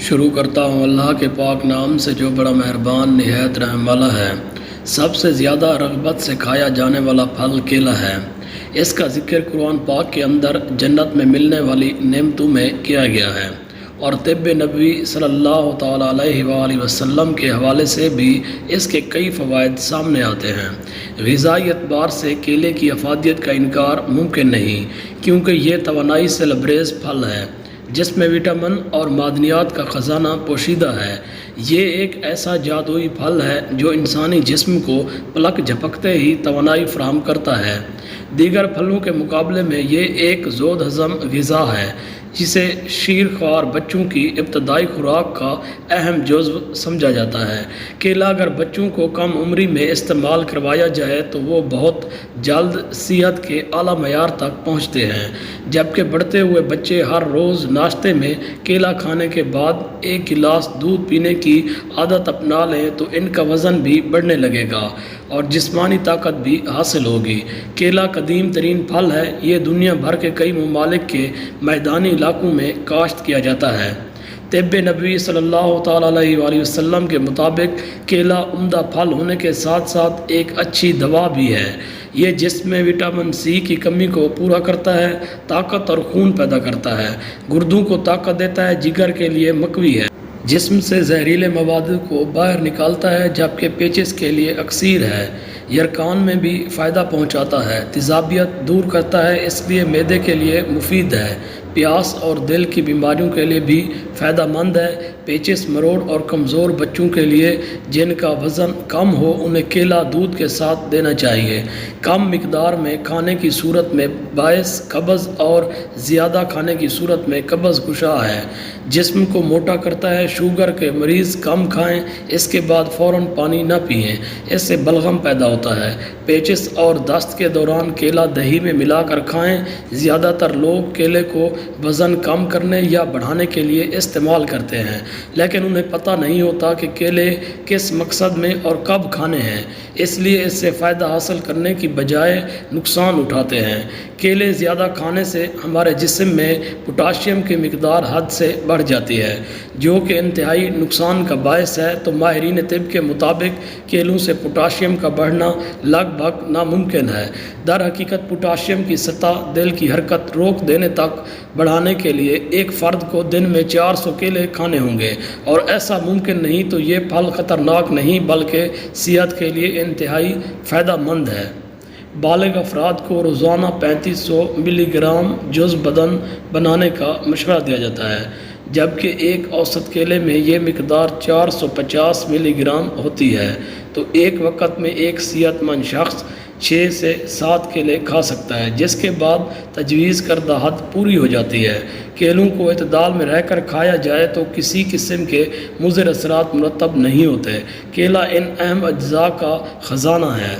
شروع کرتا ہوں اللہ کے پاک نام سے جو بڑا مہربان نہایت رحم والا ہے۔ سب سے زیادہ رغبت سے کھایا جانے والا پھل کیلا ہے۔ اس کا ذکر قرآن پاک کے اندر جنت میں ملنے والی نعمتوں میں کیا گیا ہے، اور طب نبوی صلی اللہ تعالیٰ علیہ وآلہ وسلم کے حوالے سے بھی اس کے کئی فوائد سامنے آتے ہیں۔ غذائی اعتبار سے کیلے کی افادیت کا انکار ممکن نہیں، کیونکہ یہ توانائی سے لبریز پھل ہے جس میں وٹامن اور معدنیات کا خزانہ پوشیدہ ہے۔ یہ ایک ایسا جادوئی پھل ہے جو انسانی جسم کو پلک جھپکتے ہی توانائی فراہم کرتا ہے۔ دیگر پھلوں کے مقابلے میں یہ ایک زود ہضم غذا ہے جسے شیرخوار بچوں کی ابتدائی خوراک کا اہم جزو سمجھا جاتا ہے۔ کیلا اگر بچوں کو کم عمری میں استعمال کروایا جائے تو وہ بہت جلد صحت کے اعلیٰ معیار تک پہنچتے ہیں، جبکہ بڑھتے ہوئے بچے ہر روز ناشتے میں کیلا کھانے کے بعد ایک گلاس دودھ پینے کی عادت اپنا لیں تو ان کا وزن بھی بڑھنے لگے گا اور جسمانی طاقت بھی حاصل ہوگی۔ کیلا قدیم ترین پھل ہے۔ یہ دنیا بھر کے کئی ممالک کے میدانی علاقوں میں کاشت کیا جاتا ہے۔ طب نبوی صلی اللہ تعالیٰ علیہ وآلہ وسلم کے مطابق کیلا عمدہ پھل ہونے کے ساتھ ساتھ ایک اچھی دوا بھی ہے۔ یہ جسم میں وٹامن سی کی کمی کو پورا کرتا ہے، طاقت اور خون پیدا کرتا ہے، گردوں کو طاقت دیتا ہے، جگر کے لیے مقوی ہے، جسم سے زہریلے مواد کو باہر نکالتا ہے، جبکہ پیچس کے لیے اکسیر ہے، یرقان میں بھی فائدہ پہنچاتا ہے، تیزابیت دور کرتا ہے، اس لیے معدے کے لیے مفید ہے، پیاس اور دل کی بیماریوں کے لیے بھی فائدہ مند ہے۔ پیچس، مروڑ اور کمزور بچوں کے لیے جن کا وزن کم ہو انہیں کیلا دودھ کے ساتھ دینا چاہیے۔ کم مقدار میں کھانے کی صورت میں باعث قبض اور زیادہ کھانے کی صورت میں قبض کشا ہے، جسم کو موٹا کرتا ہے۔ شوگر کے مریض کم کھائیں، اس کے بعد فوراً پانی نہ پئیں، اس سے بلغم پیدا ہوتا ہے۔ پیچس اور دست کے دوران کیلا دہی میں ملا کر کھائیں۔ زیادہ تر لوگ کیلے کو وزن کم کرنے یا بڑھانے کے لیے استعمال کرتے ہیں، لیکن انہیں پتہ نہیں ہوتا کہ کیلے کس مقصد میں اور کب کھانے ہیں، اس لیے اس سے فائدہ حاصل کرنے کی بجائے نقصان اٹھاتے ہیں۔ کیلے زیادہ کھانے سے ہمارے جسم میں پوٹاشیم کی مقدار حد سے بڑھ جاتی ہے، جو کہ انتہائی نقصان کا باعث ہے۔ تو ماہرین طب کے مطابق کیلوں سے پوٹاشیم کا بڑھنا لگ بھگ ناممکن ہے۔ در حقیقت پوٹاشیم کی سطح دل کی حرکت روک دینے تک بڑھانے کے لیے ایک فرد کو دن میں 400 کیلے کھانے ہوں گے، اور ایسا ممکن نہیں تو یہ پھل خطرناک نہیں بلکہ صحت کے لیے انتہائی فائدہ مند ہے۔ بالغ افراد کو روزانہ 3500 ملی گرام جز بدن بنانے کا مشورہ دیا جاتا ہے، جبکہ ایک اوسط کیلے میں یہ مقدار 450 ملی گرام ہوتی ہے۔ تو ایک وقت میں ایک صحت مند شخص 6 سے 7 کیلے کھا سکتا ہے، جس کے بعد تجویز کردہ حد پوری ہو جاتی ہے۔ کیلوں کو اعتدال میں رہ کر کھایا جائے تو کسی قسم کے مضر اثرات مرتب نہیں ہوتے۔ کیلا ان اہم اجزاء کا خزانہ ہے۔